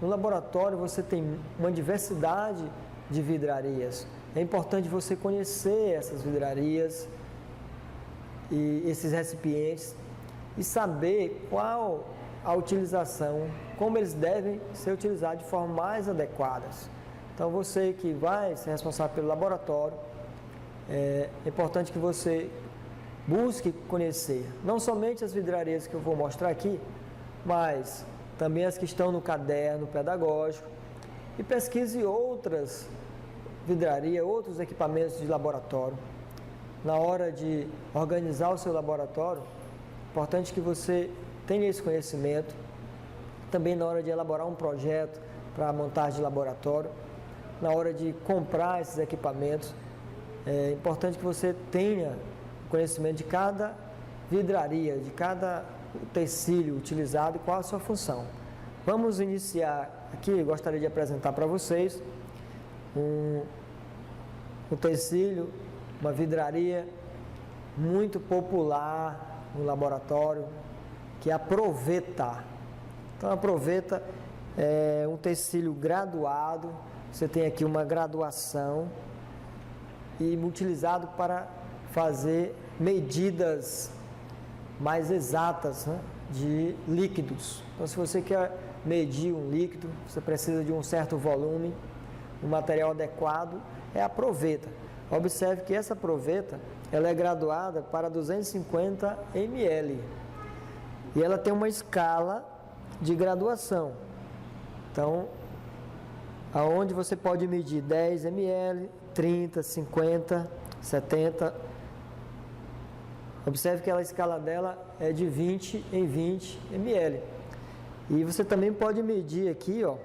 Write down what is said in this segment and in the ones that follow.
no laboratório você tem uma diversidade de vidrarias. É importante você conhecer essas vidrarias e esses recipientes e saber qual a utilização, como eles devem ser utilizados de forma mais adequada. Então, você que vai ser responsável pelo laboratório, é importante que você busque conhecer não somente as vidrarias que eu vou mostrar aqui, mas também as que estão no caderno pedagógico e pesquise outras vidrarias, outros equipamentos de laboratório. Na hora de organizar o seu laboratório, é importante que você tenha esse conhecimento. Também na hora de elaborar um projeto para a montagem de laboratório, na hora de comprar esses equipamentos, é importante que você tenha conhecimento de cada vidraria, de cada utensílio utilizado e qual a sua função. Vamos iniciar aqui, eu gostaria de apresentar para vocês um utensílio, uma vidraria muito popular no laboratório, que é a proveta. Então a proveta é um utensílio graduado, você tem aqui uma graduação e utilizado para fazer medidas mais exatas, né, de líquidos. Então, se você quer medir um líquido, você precisa de um certo volume, um material adequado, é a proveta. Observe que essa proveta, ela é graduada para 250 ml e ela tem uma escala de graduação. Então, aonde você pode medir 10 ml, 30, 50, 70. Observe que a escala dela é de 20 em 20 ml. E você também pode medir aqui, ó,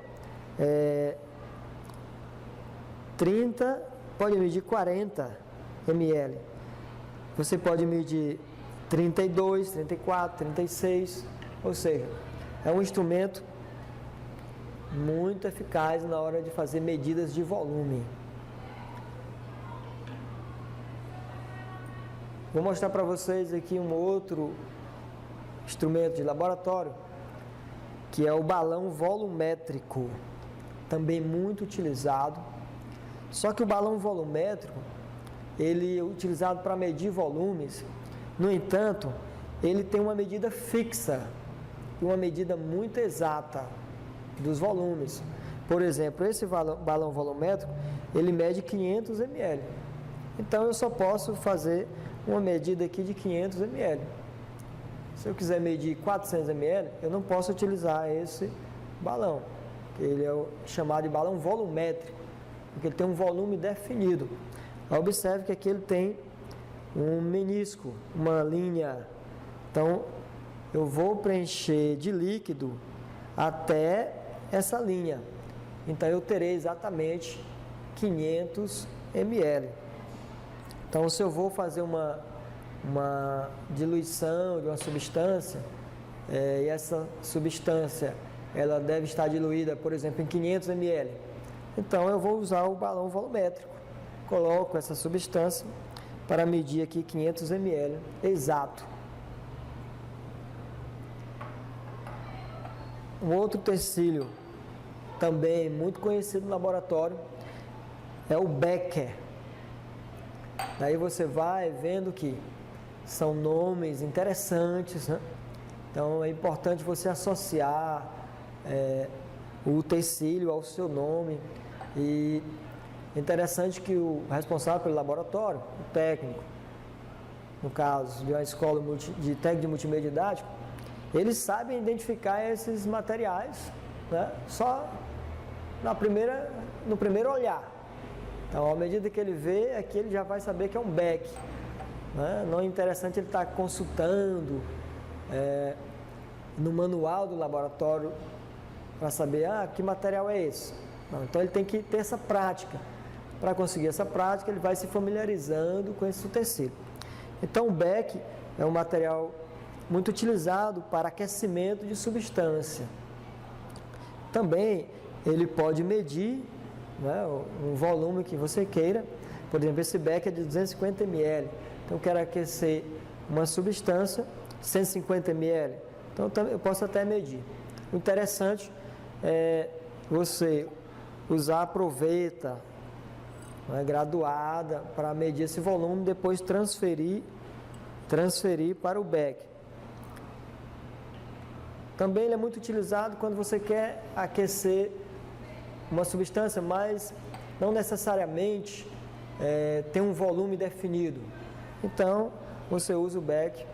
30, pode medir 40 ml. Você pode medir 32, 34, 36, ou seja, é um instrumento muito eficaz na hora de fazer medidas de volume. Vou mostrar para vocês aqui um outro instrumento de laboratório, que é o balão volumétrico, também muito utilizado. Só que o balão volumétrico, ele é utilizado para medir volumes. No entanto, ele tem uma medida fixa e uma medida muito exata dos volumes. Por exemplo, esse balão volumétrico, ele mede 500 ml. Então, eu só posso fazer uma medida aqui de 500 ml. Se eu quiser medir 400 ml, eu não posso utilizar esse balão. Ele é chamado de balão volumétrico, porque ele tem um volume definido. Observe que aqui ele tem um menisco, uma linha. Então, eu vou preencher de líquido até essa linha. Então, eu terei exatamente 500 ml. Então, se eu vou fazer uma diluição de uma substância, e essa substância ela deve estar diluída, por exemplo, em 500 ml, então eu vou usar o balão volumétrico. Coloco essa substância para medir aqui 500 ml exato. Um outro utensílio também muito conhecido no laboratório é o Becker. Daí você vai vendo que são nomes interessantes, né? Então é importante você associar o utensílio ao seu nome. E é interessante que o responsável pelo laboratório, o técnico, no caso de uma escola de técnico de multimídia didático, eles sabem identificar esses materiais, né, só no primeiro olhar. Então, à medida que ele vê, aqui ele já vai saber que é um Beck. Né? Não é interessante ele estar consultando no manual do laboratório para saber que material é esse. Não, então, ele tem que ter essa prática. Para conseguir essa prática, ele vai se familiarizando com esse utensílio. Então, o Beck é um material muito utilizado para aquecimento de substância. Também, ele pode medir, né, um volume que você queira. Por exemplo, esse Beck é de 250 ml. Então, eu quero aquecer uma substância, 150 ml. Então, eu posso até medir. O interessante é você usar a proveta, né, graduada para medir esse volume, depois transferir para o beck. Também ele é muito utilizado quando você quer aquecer uma substância, mas não necessariamente tem um volume definido. Então, você usa o beck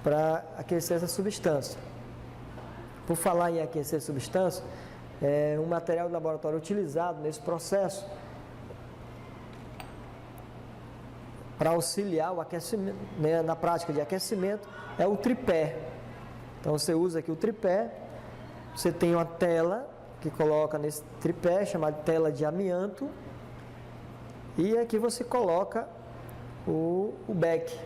para aquecer essa substância. Por falar em aquecer substância, um material de laboratório utilizado nesse processo para auxiliar o aquecimento, né, na prática de aquecimento, é o tripé. Então você usa aqui o tripé, você tem uma tela que coloca nesse tripé, chamada tela de amianto, e aqui você coloca o beck.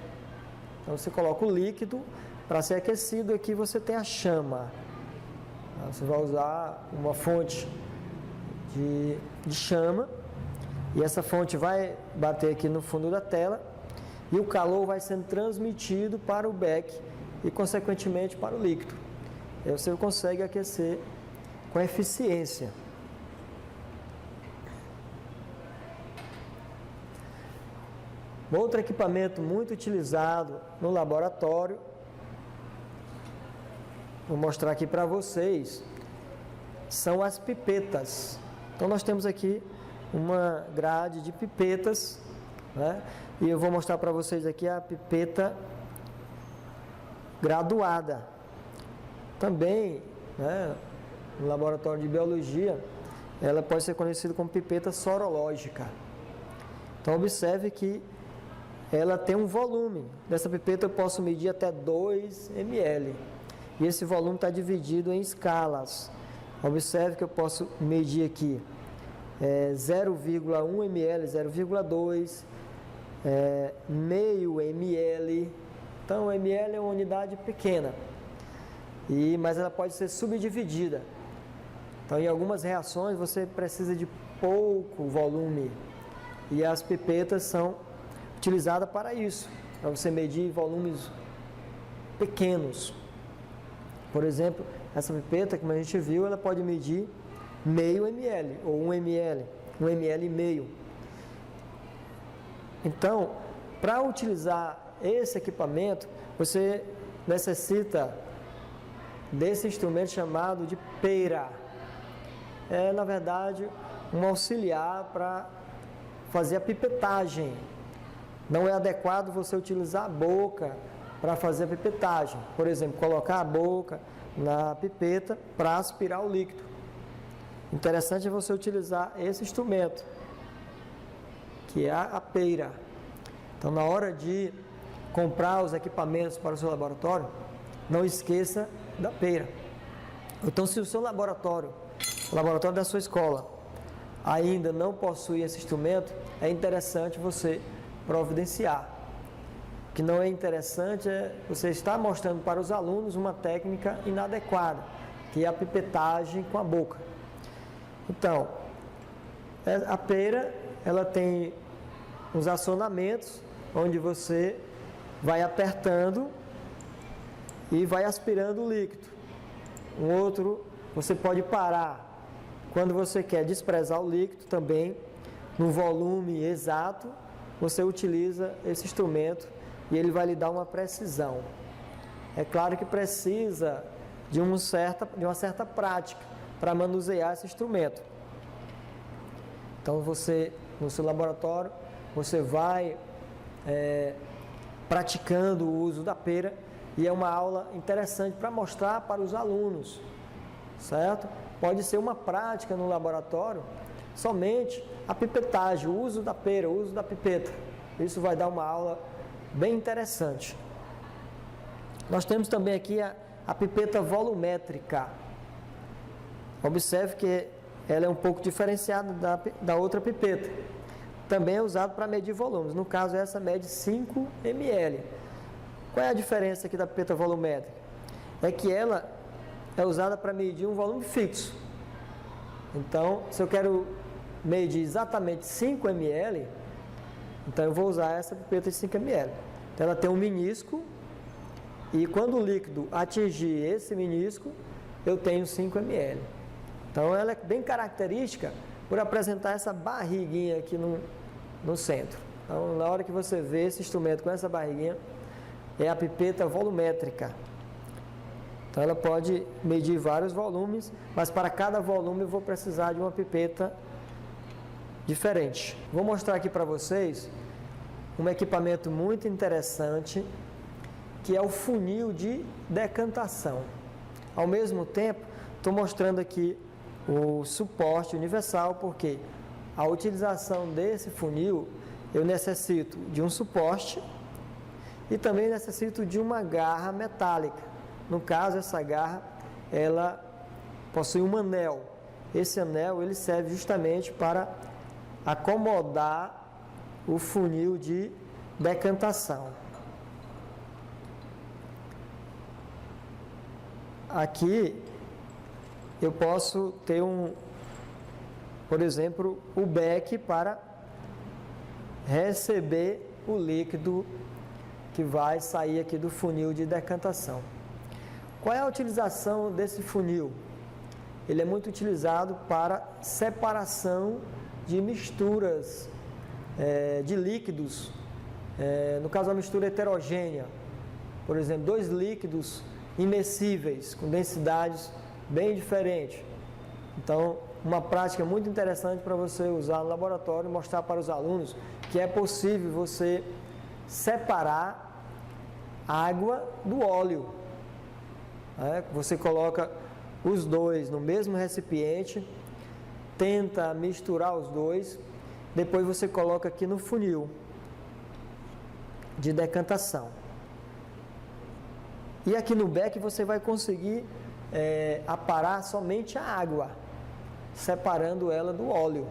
Então você coloca o líquido para ser aquecido, aqui você tem a chama. Você vai usar uma fonte de chama, e essa fonte vai bater aqui no fundo da tela, e o calor vai sendo transmitido para o beck e, consequentemente, para o líquido. Aí você consegue aquecer com eficiência. Outro equipamento muito utilizado no laboratório, vou mostrar aqui para vocês, são as pipetas. Então nós temos aqui uma grade de pipetas, né? E eu vou mostrar para vocês aqui a pipeta graduada. Também, né, no laboratório de biologia, ela pode ser conhecida como pipeta sorológica. Então observe que ela tem um volume. Dessa pipeta eu posso medir até 2 ml. E esse volume está dividido em escalas. Observe que eu posso medir aqui 0,1 ml, 0,2, meio ml. Então, ml é uma unidade pequena, mas ela pode ser subdividida. Então, em algumas reações você precisa de pouco volume, e as pipetas são utilizadas para isso, para você medir volumes pequenos. Por exemplo, essa pipeta, como a gente viu, ela pode medir meio ml ou 1 ml, 1 ml e meio. Então, para utilizar esse equipamento, você necessita desse instrumento chamado de peira. É, na verdade, um auxiliar para fazer a pipetagem. Não é adequado você utilizar a boca para fazer a pipetagem. Por exemplo, colocar a boca na pipeta para aspirar o líquido. Interessante é você utilizar esse instrumento, que é a peira. Então, na hora de comprar os equipamentos para o seu laboratório, não esqueça da peira. Então, se o seu laboratório, o laboratório da sua escola, ainda não possui esse instrumento, é interessante você providenciar. O que não é interessante é você estar mostrando para os alunos uma técnica inadequada, que é a pipetagem com a boca. Então, a peira, ela tem uns acionamentos, onde você vai apertando e vai aspirando o líquido. Um outro, você pode parar quando você quer desprezar o líquido também, no volume exato, você utiliza esse instrumento e ele vai lhe dar uma precisão. É claro que precisa de uma certa prática para manusear esse instrumento. Então você, no seu laboratório, você vai praticando o uso da peira, e é uma aula interessante para mostrar para os alunos, certo? Pode ser uma prática no laboratório, somente a pipetagem, o uso da peira, o uso da pipeta. Isso vai dar uma aula bem interessante. Nós temos também aqui a pipeta volumétrica. Observe que ela é um pouco diferenciada da outra pipeta. Também é usado para medir volumes. No caso, essa mede 5 ml. Qual é a diferença aqui da pipeta volumétrica? É que ela é usada para medir um volume fixo. Então, se eu quero medir exatamente 5 ml, então eu vou usar essa pipeta de 5 ml. Então, ela tem um menisco, e quando o líquido atingir esse menisco, eu tenho 5 ml. Então ela é bem característica por apresentar essa barriguinha aqui no centro. Então na hora que você vê esse instrumento com essa barriguinha, é a pipeta volumétrica. Então ela pode medir vários volumes, mas para cada volume eu vou precisar de uma pipeta diferente. Vou mostrar aqui para vocês um equipamento muito interessante, que é o funil de decantação. Ao mesmo tempo, estou mostrando aqui o suporte universal, porque a utilização desse funil, eu necessito de um suporte e também necessito de uma garra metálica. No caso, essa garra, ela possui um anel. Esse anel, ele serve justamente para acomodar o funil de decantação. Aqui, eu posso ter por exemplo, o beck para receber o líquido que vai sair aqui do funil de decantação. Qual é a utilização desse funil? Ele é muito utilizado para separação de misturas de líquidos, no caso, uma mistura heterogênea. Por exemplo, dois líquidos imescíveis, com densidades bem diferentes. Então, uma prática muito interessante para você usar no laboratório e mostrar para os alunos que é possível você separar água do óleo. Você coloca os dois no mesmo recipiente, tenta misturar os dois, depois você coloca aqui no funil de decantação. E aqui no beck você vai conseguir aparar somente a água, separando ela do óleo.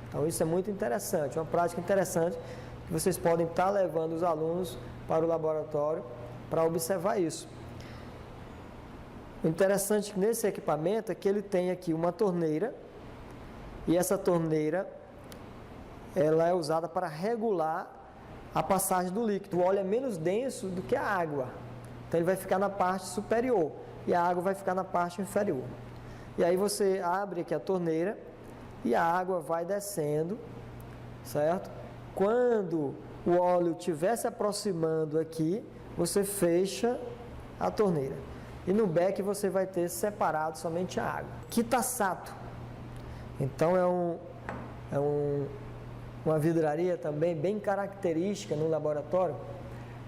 Então isso é muito interessante, uma prática interessante que vocês podem estar levando os alunos para o laboratório para observar isso. O interessante nesse equipamento é que ele tem aqui uma torneira, e essa torneira ela é usada para regular a passagem do líquido. O óleo é menos denso do que a água, então ele vai ficar na parte superior e a água vai ficar na parte inferior. E aí você abre aqui a torneira e a água vai descendo, certo? Quando o óleo estiver se aproximando aqui, você fecha a torneira. E no beck você vai ter separado somente a água. Kitasato. Então uma vidraria também bem característica no laboratório,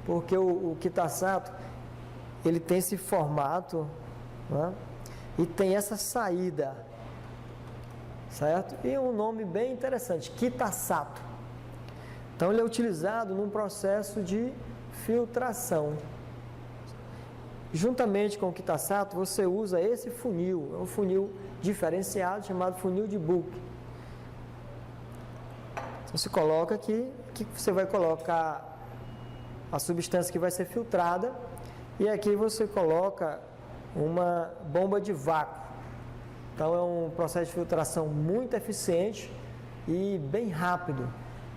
porque o Kitasato, ele tem esse formato, né? E tem essa saída, certo? E um nome bem interessante, Kitasato. Então ele é utilizado num processo de filtração. Juntamente com o Kitasato, você usa esse funil, é um funil diferenciado chamado funil de Book. Você coloca aqui, que você vai colocar a substância que vai ser filtrada, e aqui você coloca uma bomba de vácuo. Então é um processo de filtração muito eficiente e bem rápido,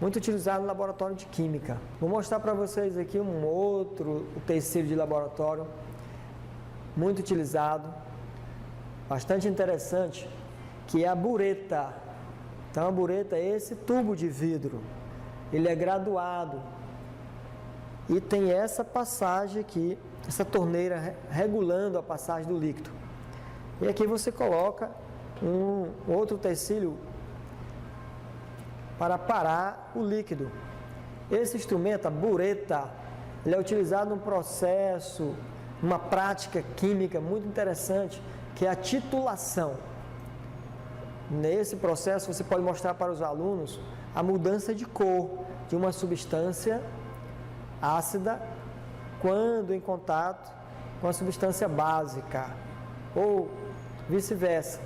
muito utilizado no laboratório de química. Vou mostrar para vocês aqui um outro utensílio de laboratório muito utilizado, bastante interessante, que é a bureta. Então a bureta é esse tubo de vidro, ele é graduado e tem essa passagem aqui, essa torneira regulando a passagem do líquido. E aqui você coloca um outro utensílio para parar o líquido. Esse instrumento, a bureta, ele é utilizado num processo, uma prática química muito interessante, que é a titulação. Nesse processo você pode mostrar para os alunos a mudança de cor de uma substância ácida quando em contato com a substância básica, ou vice-versa.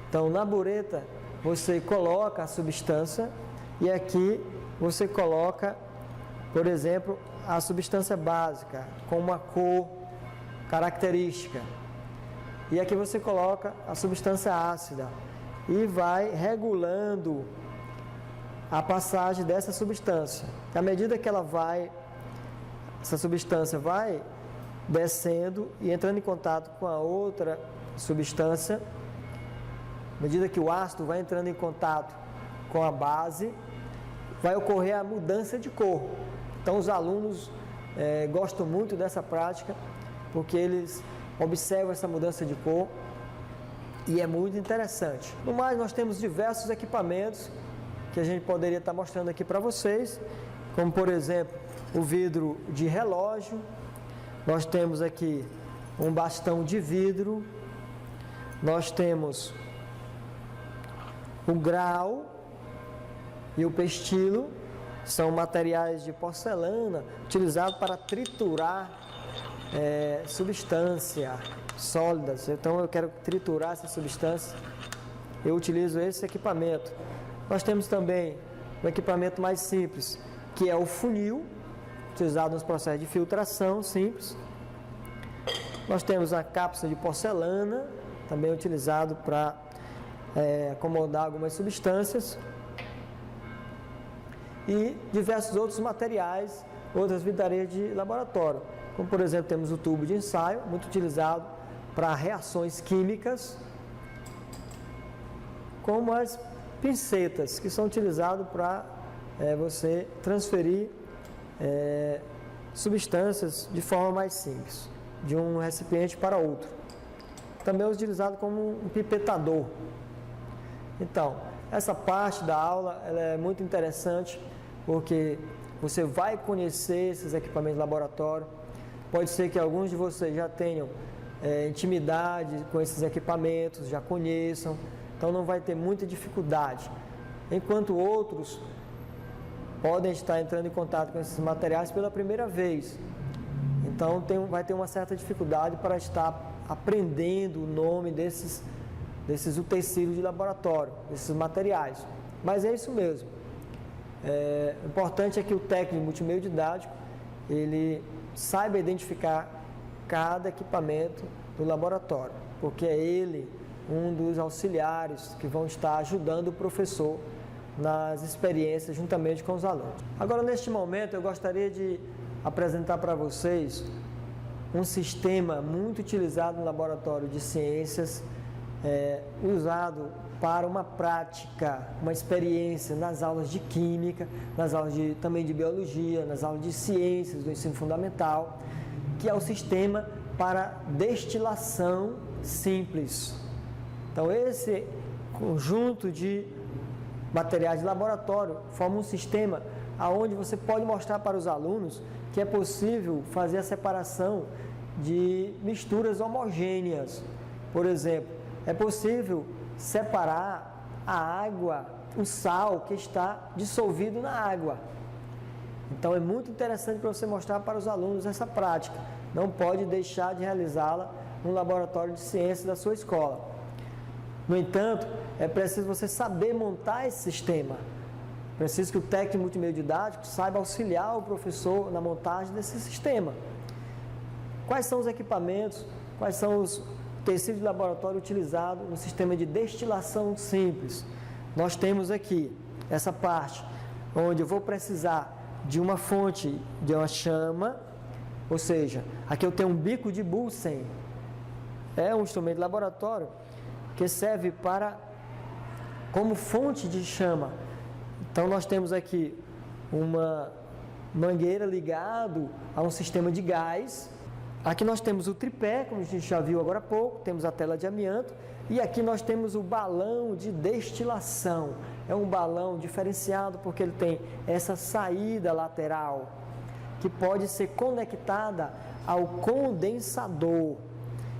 Então na bureta você coloca a substância e aqui você coloca, por exemplo, a substância básica com uma cor característica. E aqui você coloca a substância ácida e vai regulando a passagem dessa substância. À medida que essa substância vai descendo e entrando em contato com a outra substância, à medida que o ácido vai entrando em contato com a base, vai ocorrer a mudança de cor. Então os alunos gostam muito dessa prática, porque eles observam essa mudança de cor e é muito interessante. No mais, nós temos diversos equipamentos que a gente poderia estar mostrando aqui para vocês, como por exemplo, o vidro de relógio. Nós temos aqui um bastão de vidro, nós temos o grau e o pestilo, são materiais de porcelana utilizados para triturar substância sólidas. Então eu quero triturar essa substância, eu utilizo esse equipamento. Nós temos também um equipamento mais simples, que é o funil, utilizado nos processos de filtração simples. Nós temos a cápsula de porcelana, também utilizado para acomodar algumas substâncias. E diversos outros materiais, outras vidrarias de laboratório. Como por exemplo, temos o tubo de ensaio, muito utilizado para reações químicas, como as pincetas, que são utilizadas para você transferir substâncias de forma mais simples, de um recipiente para outro. Também é utilizado como um pipetador. Então, essa parte da aula ela é muito interessante, porque você vai conhecer esses equipamentos de laboratório. Pode ser que alguns de vocês já tenham intimidade com esses equipamentos, já conheçam, então não vai ter muita dificuldade. Enquanto outros podem estar entrando em contato com esses materiais pela primeira vez. Então vai ter uma certa dificuldade para estar aprendendo o nome desses utensílios de laboratório, desses materiais. Mas é isso mesmo. O importante é que o técnico multimeio didático ele saiba identificar cada equipamento do laboratório, porque é ele um dos auxiliares que vão estar ajudando o professor nas experiências juntamente com os alunos. Agora, neste momento, eu gostaria de apresentar para vocês um sistema muito utilizado no laboratório de ciências, usado para uma prática, uma experiência nas aulas de química, nas aulas também de biologia, nas aulas de ciências do ensino fundamental, que é o sistema para destilação simples. Então, esse conjunto de materiais de laboratório forma um sistema onde você pode mostrar para os alunos que é possível fazer a separação de misturas homogêneas. Por exemplo, é possível separar a água, o sal que está dissolvido na água. Então é muito interessante para você mostrar para os alunos essa prática. Não pode deixar de realizá-la no laboratório de ciências da sua escola. No entanto, é preciso você saber montar esse sistema. Preciso que o técnico multimeio didático saiba auxiliar o professor na montagem desse sistema. Quais são os equipamentos, quais são os tecidos de laboratório utilizados no sistema de destilação simples? Nós temos aqui essa parte onde eu vou precisar de uma fonte, de uma chama, ou seja, aqui eu tenho um bico de Bunsen, é um instrumento de laboratório que serve como fonte de chama. Então nós temos aqui uma mangueira ligado a um sistema de gás. Aqui nós temos o tripé, como a gente já viu agora há pouco, temos a tela de amianto, e aqui nós temos o balão de destilação. É um balão diferenciado porque ele tem essa saída lateral, que pode ser conectada ao condensador.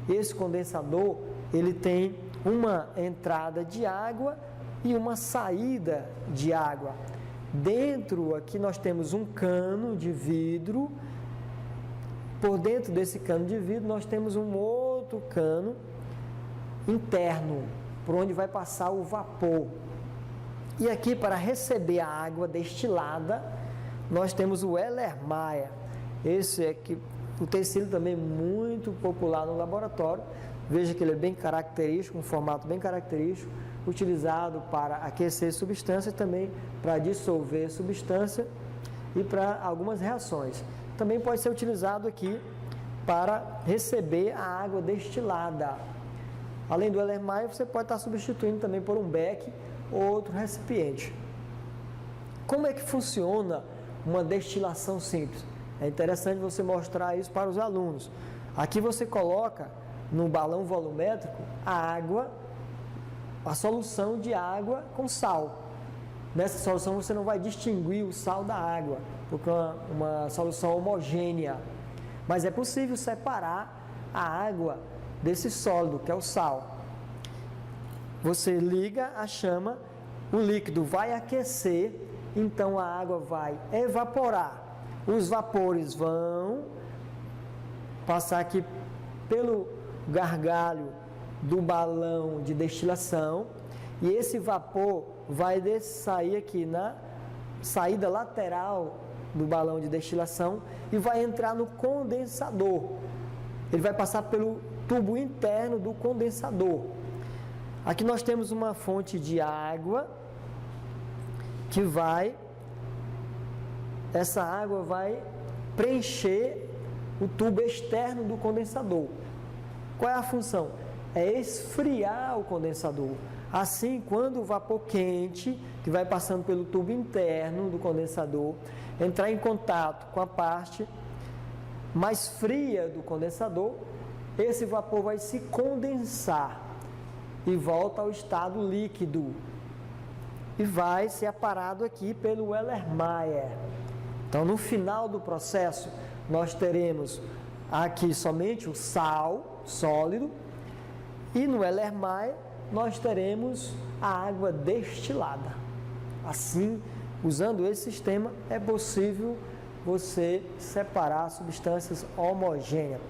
Esse condensador, ele tem uma entrada de água e uma saída de água. Dentro aqui nós temos um cano de vidro. Por dentro desse cano de vidro nós temos um outro cano interno, por onde vai passar o vapor. E aqui, para receber a água destilada, nós temos o Erlenmeyer. Esse é o tecido também muito popular no laboratório. Veja que ele é bem característico, um formato bem característico, utilizado para aquecer substância e também para dissolver substância e para algumas reações. Também pode ser utilizado aqui para receber a água destilada. Além do Erlenmeyer, você pode estar substituindo também por um beck ou outro recipiente. Como é que funciona uma destilação simples? É interessante você mostrar isso para os alunos. Aqui você coloca no balão volumétrico a solução de água com sal. Nessa solução você não vai distinguir o sal da água, porque é uma solução homogênea. Mas é possível separar a água desse sólido, que é o sal. Você liga a chama, o líquido vai aquecer, então a água vai evaporar. Os vapores vão passar aqui pelo gargalho do balão de destilação e esse vapor vai sair aqui na saída lateral do balão de destilação e vai entrar no condensador. Ele vai passar pelo tubo interno do condensador. Aqui nós temos uma fonte de água que essa água vai preencher o tubo externo do condensador. Qual é a função? É esfriar o condensador. Assim, quando o vapor quente, que vai passando pelo tubo interno do condensador, entrar em contato com a parte mais fria do condensador, esse vapor vai se condensar e volta ao estado líquido. E vai ser aparado aqui pelo Erlenmeyer. Então, no final do processo, nós teremos aqui somente o sal sólido e no Erlenmeyer nós teremos a água destilada. Assim, usando esse sistema, é possível você separar substâncias homogêneas.